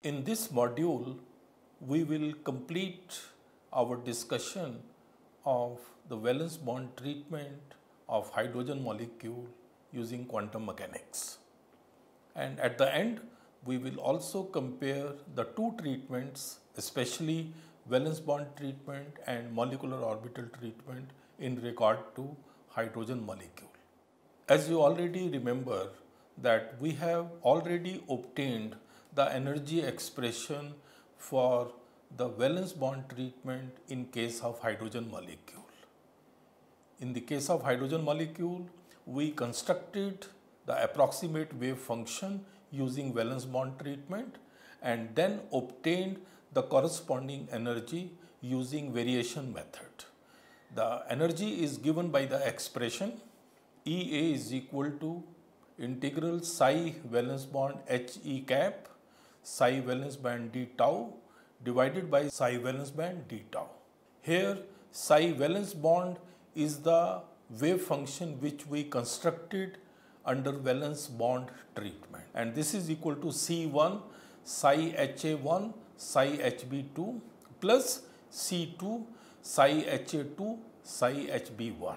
In this module, we will complete our discussion of the valence bond treatment of hydrogen molecule using quantum mechanics. And at the end, we will also compare the two treatments, especially valence bond treatment and molecular orbital treatment in regard to hydrogen molecule. As you already remember that we have already obtained the energy expression for the valence bond treatment in case of hydrogen molecule. In the case of hydrogen molecule, we constructed the approximate wave function using valence bond treatment and then obtained the corresponding energy using variation method. The energy is given by the expression EA is equal to integral psi valence bond HE cap psi valence band d tau divided by psi valence band d tau. Here psi valence bond is the wave function which we constructed under valence bond treatment, and this is equal to C1 psi HA1 psi HB2 plus C2 psi HA2 psi HB1.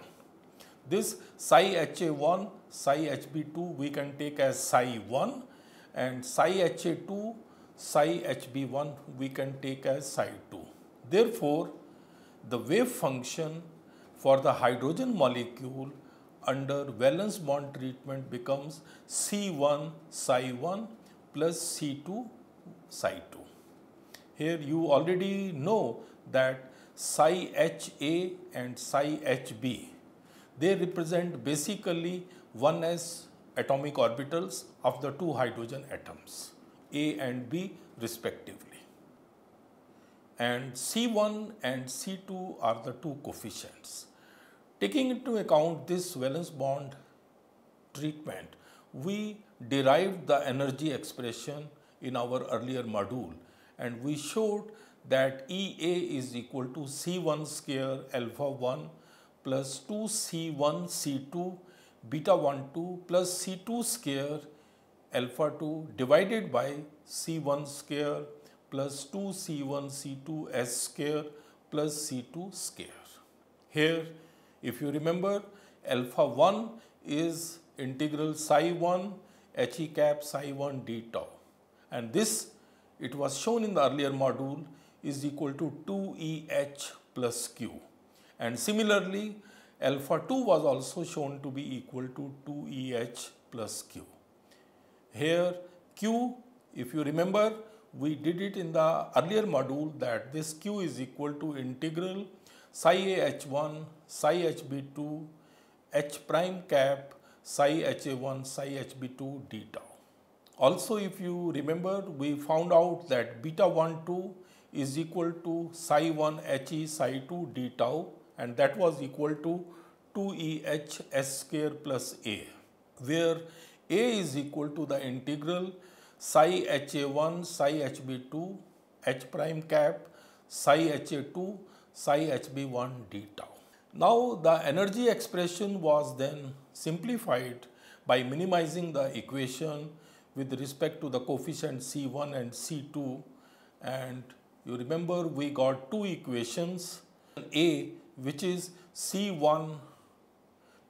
This psi HA1 psi HB2 we can take as psi 1 and psi HA2 psi HB1 we can take as psi 2. Therefore, the wave function for the hydrogen molecule under valence bond treatment becomes C1 psi 1 plus C2 psi 2. Here you already know that psi HA and psi HB, they represent basically 1s atomic orbitals of the two hydrogen atoms, A and B respectively. And C1 and C2 are the two coefficients. Taking into account this valence bond treatment, we derived the energy expression in our earlier module, and we showed that EA is equal to C1 square alpha 1 plus 2C1 C2 beta 1 2 plus C2 square alpha 2 divided by C1 square plus 2C1 C2 S square plus C2 square. Here, if you remember, alpha 1 is integral psi 1 He cap psi 1 d tau, and this, it was shown in the earlier module, is equal to 2Eh plus Q. And similarly, alpha 2 was also shown to be equal to 2Eh plus Q. Here Q, if you remember, we did it in the earlier module that this Q is equal to integral psi A H1 psi HB2 H prime cap psi HA1 psi HB2 d tau. Also, if you remember, we found out that beta 1 2 is equal to psi 1 He psi 2 d tau, and that was equal to 2Eh S square plus A, where A is equal to the integral psi HA1 psi HB2 H prime cap psi HA2 psi HB1 d tau. Now, the energy expression was then simplified by minimizing the equation with respect to the coefficient C1 and C2, and you remember we got two equations, A which is C1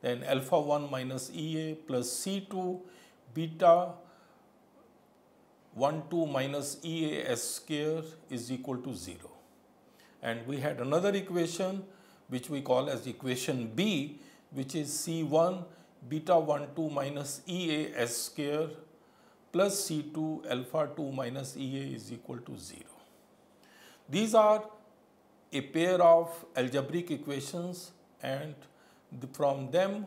then alpha 1 minus EA plus C2 beta 1 2 minus EA S square is equal to 0. And we had another equation which we call as equation B, which is C1 beta 1 2 minus EA S square plus C2 alpha 2 minus EA is equal to 0. These are a pair of algebraic equations, and from them,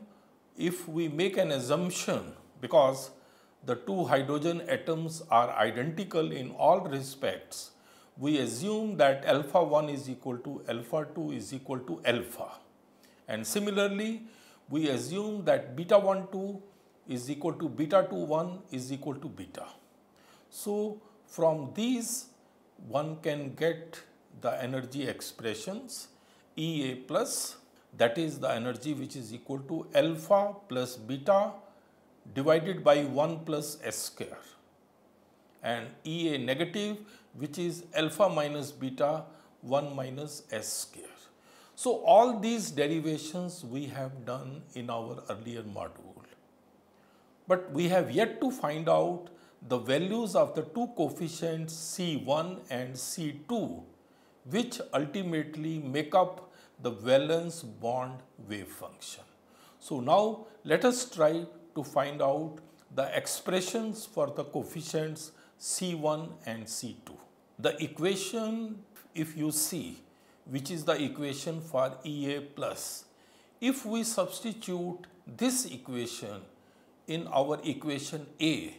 if we make an assumption, because the two hydrogen atoms are identical in all respects, we assume that alpha 1 is equal to alpha 2 is equal to alpha. And similarly, we assume that beta 1 2 is equal to beta 2 1 is equal to beta. So, from these one can get the energy expressions EA plus, that is the energy which is equal to alpha plus beta divided by 1 plus S square. and Ea negative, which is alpha minus beta 1 minus s square. So all these derivations we have done in our earlier module. But we have yet to find out the values of the two coefficients C1 and C2, which ultimately make up the valence bond wave function. So now let us try to find out the expressions for the coefficients C1 and C2. The equation, if you see, which is the equation for Ea plus, if we substitute this equation in our equation A,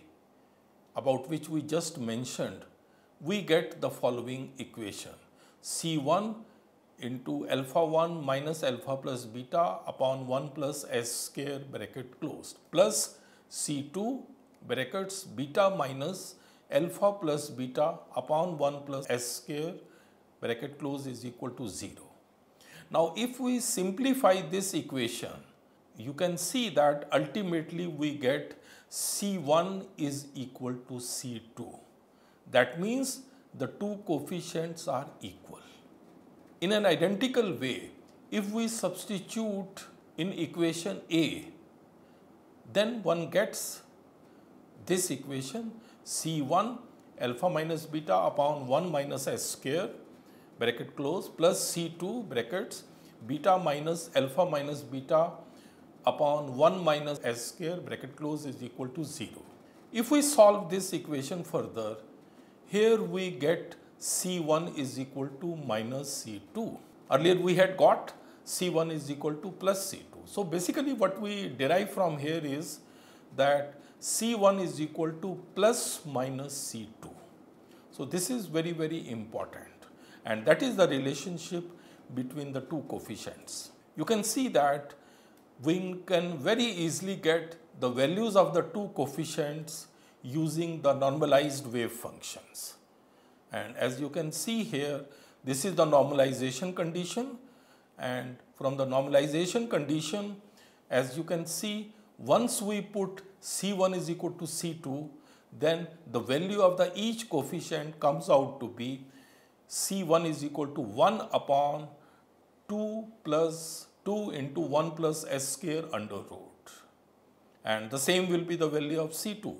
about which we just mentioned, we get the following equation: C1 into alpha 1 minus alpha plus beta upon 1 plus s square bracket closed, plus C2 brackets beta minus alpha plus beta upon 1 plus s square bracket close is equal to 0. Now if we simplify this equation, you can see that ultimately we get C1 is equal to C2. That means the two coefficients are equal. In an identical way, if we substitute in equation A, then one gets this equation: C1 alpha minus beta upon 1 minus s square bracket close plus C2 brackets beta minus alpha minus beta upon 1 minus s square bracket close is equal to 0. If we solve this equation further, here we get C1 is equal to minus C2. Earlier we had got C1 is equal to plus C2. So basically what we derive from here is that C1 is equal to plus minus C2. So this is very, very important, and that is the relationship between the two coefficients. You can see that we can very easily get the values of the two coefficients using the normalized wave functions. And as you can see here, this is the normalization condition, and from the normalization condition, as you can see, once we put C1 is equal to C2, then the value of the each coefficient comes out to be C1 is equal to 1 upon 2 plus 2 into 1 plus s square under root, and the same will be the value of C2.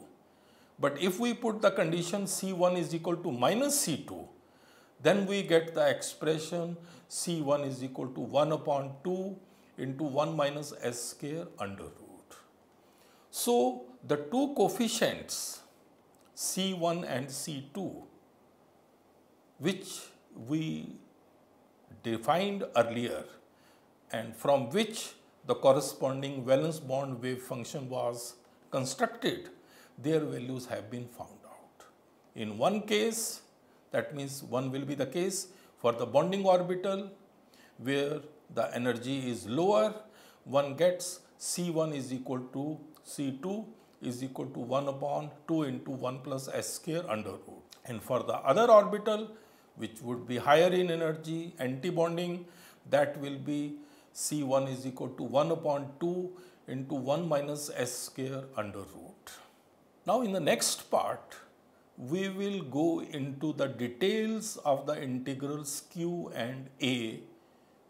But if we put the condition C1 is equal to minus C2, then we get the expression C1 is equal to 1 upon 2 into 1 minus s square under root. So the two coefficients C1 and C2, which we defined earlier and from which the corresponding valence bond wave function was constructed, their values have been found out. In one case, that means one will be the case for the bonding orbital where the energy is lower, one gets C1 is equal to C2 is equal to 1 upon 2 into 1 plus s square under root. And for the other orbital, which would be higher in energy, anti-bonding, that will be C1 is equal to 1 upon 2 into 1 minus s square under root. Now in the next part, we will go into the details of the integrals Q and A,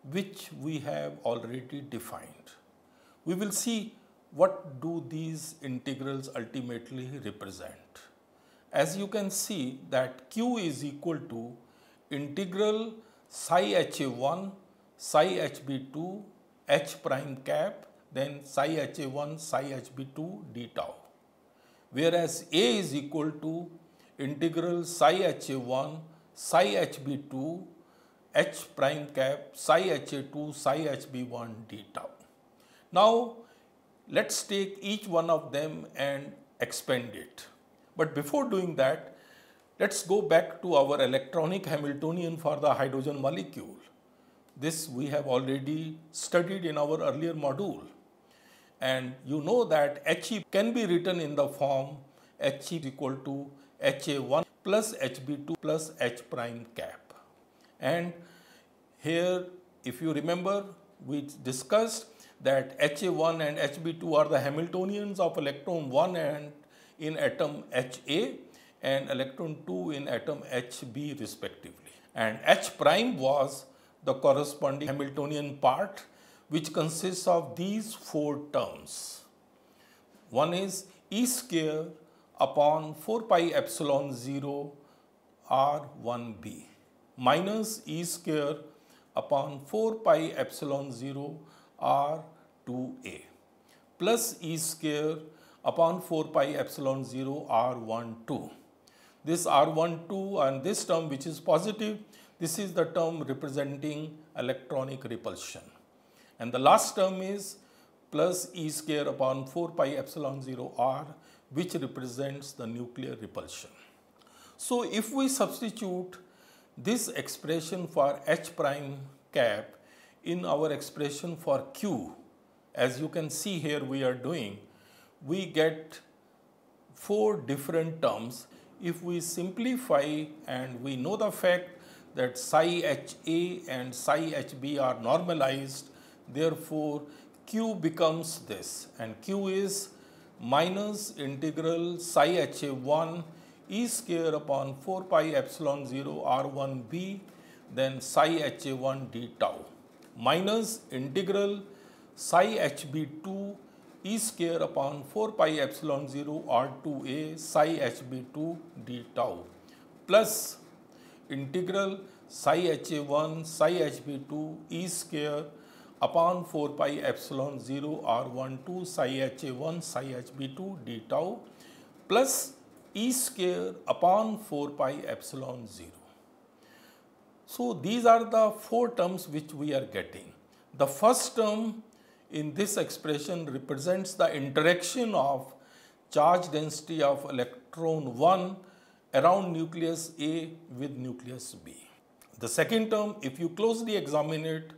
which we have already defined. We will see what do these integrals ultimately represent. As you can see that Q is equal to integral psi HA1, psi HB2, H prime cap, then psi HA1, psi HB2 d tau. Whereas A is equal to integral psi HA1, psi HB2, H prime cap, psi HA2, psi HB1 d tau. Now let's take each one of them and expand it. But before doing that, let's go back to our electronic Hamiltonian for the hydrogen molecule. This we have already studied in our earlier module. And you know that He can be written in the form He is equal to HA1 plus HB2 plus H prime cap. And here, if you remember, we discussed that HA1 and HB2 are the Hamiltonians of electron 1 and in atom HA, and electron 2 in atom HB respectively. And H prime was the corresponding Hamiltonian part, which consists of these four terms. One is E square upon 4 pi epsilon 0 R1b minus E square upon 4 pi epsilon 0 R2a plus E square upon 4 pi epsilon 0 R12. This R12 and this term, which is positive, this is the term representing electronic repulsion. And the last term is plus E square upon 4 pi epsilon 0 R, which represents the nuclear repulsion. So if we substitute this expression for H prime cap in our expression for Q, as you can see here we are doing, we get four different terms. If we simplify and we know the fact that psi HA and psi HB are normalized, therefore Q becomes this, and Q is minus integral psi HA1 E square upon 4 pi epsilon 0 R1b then psi HA1 d tau minus integral psi HB2 E square upon 4 pi epsilon 0 R2a psi HB2 d tau plus integral psi HA1 psi HB2 E square upon 4 pi epsilon 0 R12 psi HA1 psi HB2 d tau plus E square upon 4 pi epsilon 0. So these are the four terms which we are getting. The first term in this expression represents the interaction of charge density of electron 1 around nucleus A with nucleus B. The second term, if you closely examine it,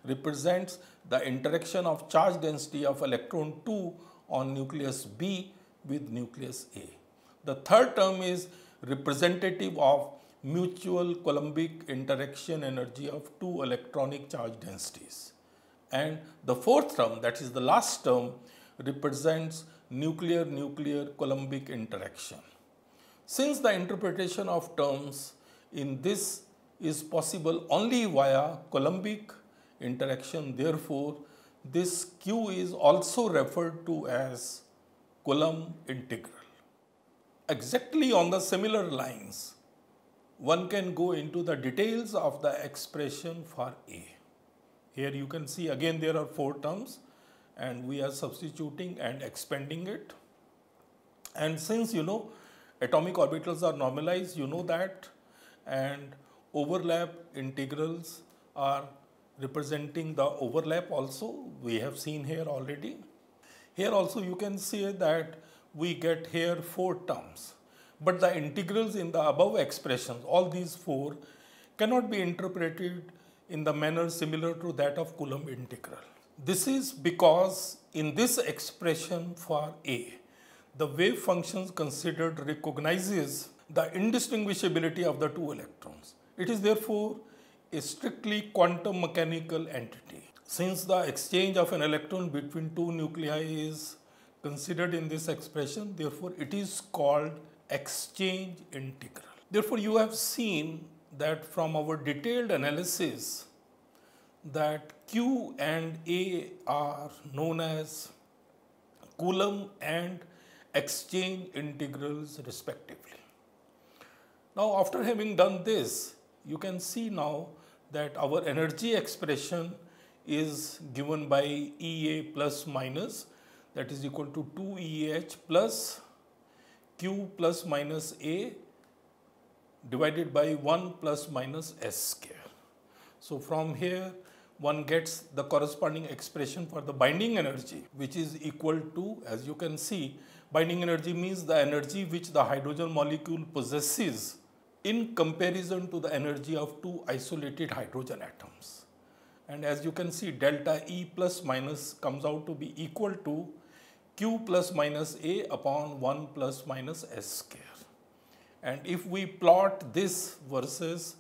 represents the interaction of charge density of electron 2 on nucleus B with nucleus A. The third term is representative of mutual Coulombic interaction energy of two electronic charge densities. And the fourth term, that is the last term, represents nuclear-nuclear Coulombic interaction. Since the interpretation of terms in this is possible only via Coulombic interaction, therefore, this Q is also referred to as Coulomb integral. Exactly on the similar lines, one can go into the details of the expression for A. Here you can see again there are four terms and we are substituting and expanding it. And since you know atomic orbitals are normalized, you know that, and overlap integrals are representing the overlap also, we have seen here already. Here also you can see that we get here four terms, but the integrals in the above expressions, all these four, cannot be interpreted in the manner similar to that of Coulomb integral. This is because in this expression for A, the wave functions considered recognizes the indistinguishability of the two electrons. It is therefore a strictly quantum mechanical entity. Since the exchange of an electron between two nuclei is considered in this expression, therefore it is called exchange integral. Therefore you have seen that from our detailed analysis that Q and A are known as Coulomb and exchange integrals respectively. Now after having done this, you can see now that our energy expression is given by EA plus minus, that is equal to 2EH plus Q plus minus A divided by 1 plus minus S square. So from here one gets the corresponding expression for the binding energy, which is equal to, as you can see, binding energy means the energy which the hydrogen molecule possesses in comparison to the energy of two isolated hydrogen atoms. And as you can see, delta E plus minus comes out to be equal to Q plus minus A upon 1 plus minus S square. And if we plot this versus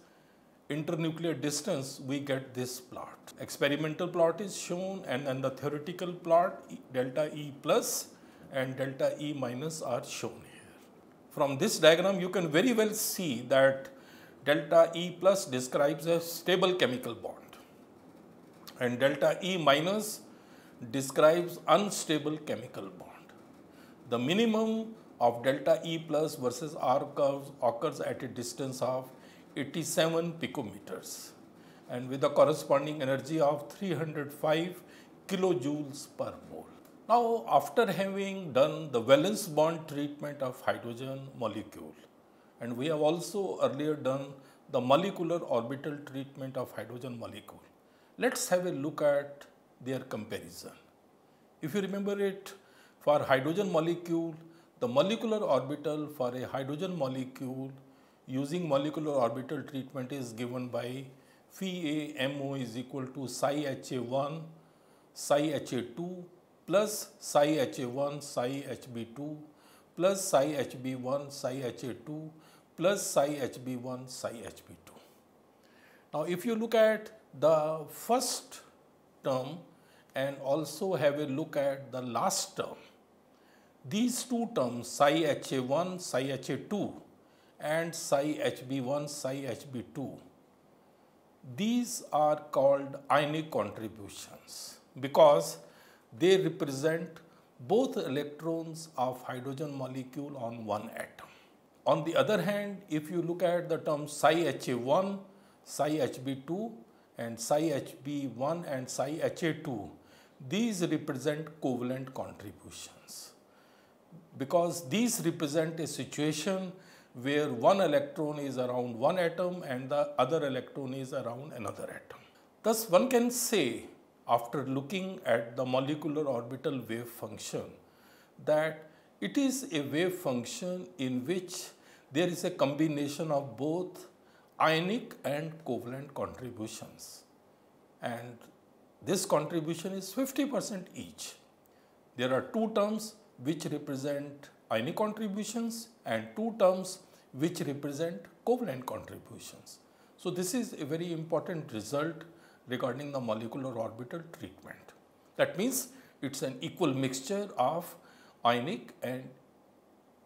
internuclear distance, we get this plot. Experimental plot is shown, and then the theoretical plot, delta E plus and delta E minus are shown here. From this diagram, you can very well see that delta E plus describes a stable chemical bond and delta E minus describes unstable chemical bond. The minimum of delta E plus versus R curves occurs at a distance of 87 picometers and with a corresponding energy of 305 kilojoules per mole. Now, after having done the valence bond treatment of hydrogen molecule, and we have also earlier done the molecular orbital treatment of hydrogen molecule, let's have a look at their comparison. If you remember it, for hydrogen molecule, the molecular orbital for a hydrogen molecule using molecular orbital treatment is given by phi A MO is equal to psi HA1 psi HA2 plus psi HA1 psi HB2 plus psi HB1 psi HA2 plus psi HB1 psi HB2. Now, if you look at the first term and also have a look at the last term, these two terms psi HA1 psi HA2 and psi HB1 psi HB2, these are called ionic contributions because they represent both electrons of hydrogen molecule on one atom. On the other hand, if you look at the term psi HA1, psi HB2 and psi HB1 and psi HA2, these represent covalent contributions because these represent a situation where one electron is around one atom and the other electron is around another atom. Thus, one can say, after looking at the molecular orbital wave function, that it is a wave function in which there is a combination of both ionic and covalent contributions, and this contribution is 50% each. There are two terms which represent ionic contributions and two terms which represent covalent contributions. So, this is a very important result regarding the molecular orbital treatment. That means it's an equal mixture of ionic and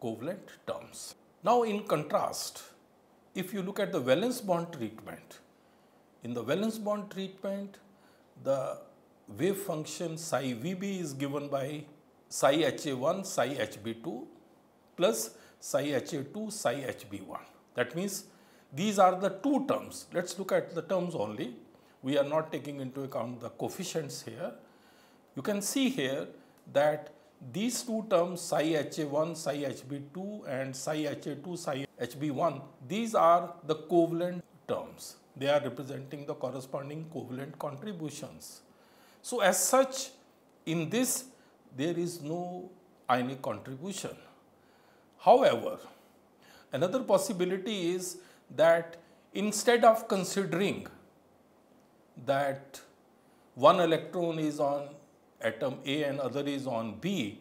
covalent terms. Now, in contrast, if you look at the valence bond treatment, in the valence bond treatment, the wave function psi Vb is given by psi HA1 psi HB2 plus psi HA2 psi HB1. That means these are the two terms. Let's look at the terms only. We are not taking into account the coefficients here. You can see here that these two terms psi HA1 psi HB2 and psi HA2 psi HB1, these are the covalent terms. They are representing the corresponding covalent contributions. So, as such, in this there is no ionic contribution. However, another possibility is that instead of considering that one electron is on atom A and other is on B,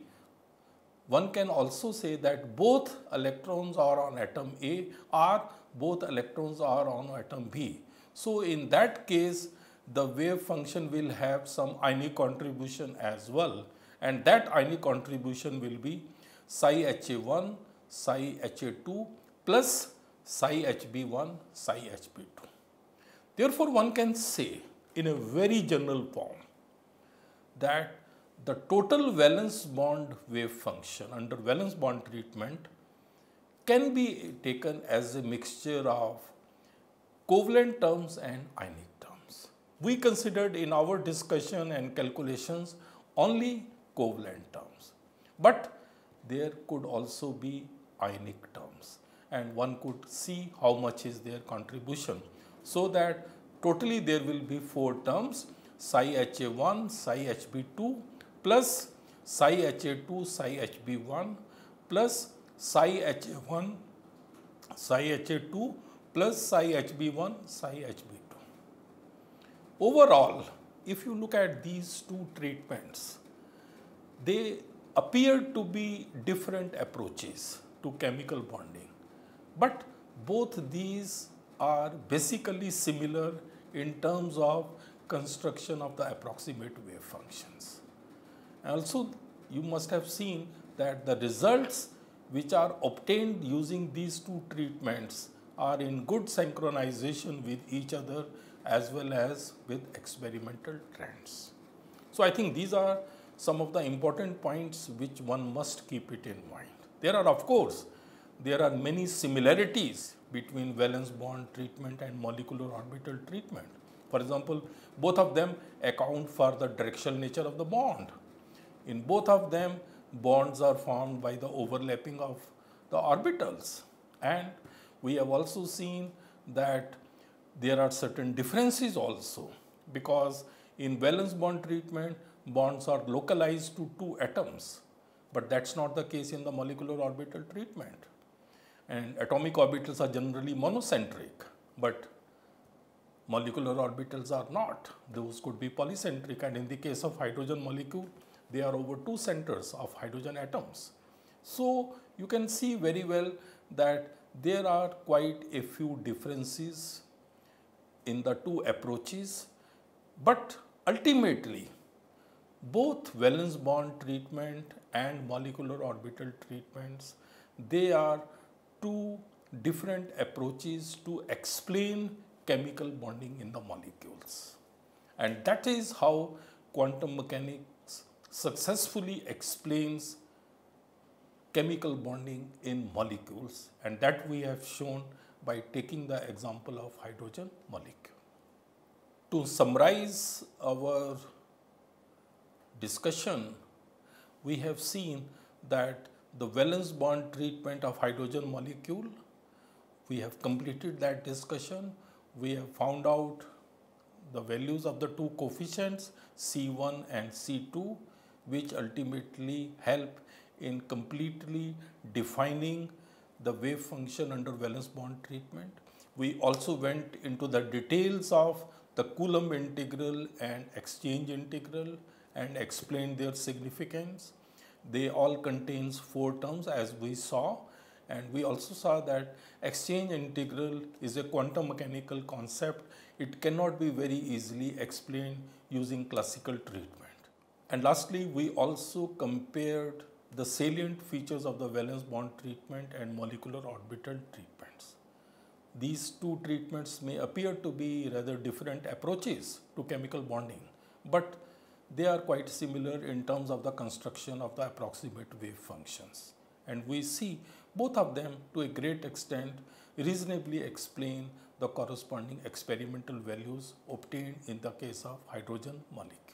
one can also say that both electrons are on atom A or both electrons are on atom B. So, in that case, the wave function will have some ionic contribution as well, and that ionic contribution will be psi HA1 psi HA2 plus psi HB1 psi HB2. Therefore, one can say in a very general form that the total valence bond wave function under valence bond treatment can be taken as a mixture of covalent terms and ionic terms. We considered in our discussion and calculations only covalent terms, but there could also be ionic terms, and one could see how much is their contribution. So that totally there will be four terms: psi HA1 psi HB2 plus psi HA2 psi HB1 plus psi HA1 psi HA2 plus psi HB1 psi HB2. Overall, if you look at these two treatments, they appear to be different approaches to chemical bonding, but both these are basically similar in terms of construction of the approximate wave functions. And also, you must have seen that the results which are obtained using these two treatments are in good synchronization with each other as well as with experimental trends. So I think these are some of the important points which one must keep it in mind. There are, of course, there are many similarities between valence bond treatment and molecular orbital treatment. For example, both of them account for the directional nature of the bond. In both of them, bonds are formed by the overlapping of the orbitals. And we have also seen that there are certain differences also, because in valence bond treatment, bonds are localized to two atoms, but that's not the case in the molecular orbital treatment. And atomic orbitals are generally monocentric, but molecular orbitals are not. Those could be polycentric, and in the case of hydrogen molecule, they are over two centers of hydrogen atoms. So you can see very well that there are quite a few differences in the two approaches, but ultimately both valence bond treatment and molecular orbital treatments, they are two different approaches to explain chemical bonding in the molecules. And that is how quantum mechanics successfully explains chemical bonding in molecules, and that we have shown by taking the example of hydrogen molecule. To summarize our discussion, we have seen that the valence bond treatment of hydrogen molecule, we have completed that discussion. We have found out the values of the two coefficients C1 and C2, which ultimately help in completely defining the wave function under valence bond treatment. We also went into the details of the Coulomb integral and exchange integral and explained their significance. They all contains 4 terms as we saw, and we also saw that exchange integral is a quantum mechanical concept. It cannot be very easily explained using classical treatment. And lastly, we also compared the salient features of the valence bond treatment and molecular orbital treatments. These two treatments may appear to be rather different approaches to chemical bonding, but they are quite similar in terms of the construction of the approximate wave functions. And we see both of them to a great extent reasonably explain the corresponding experimental values obtained in the case of hydrogen molecule.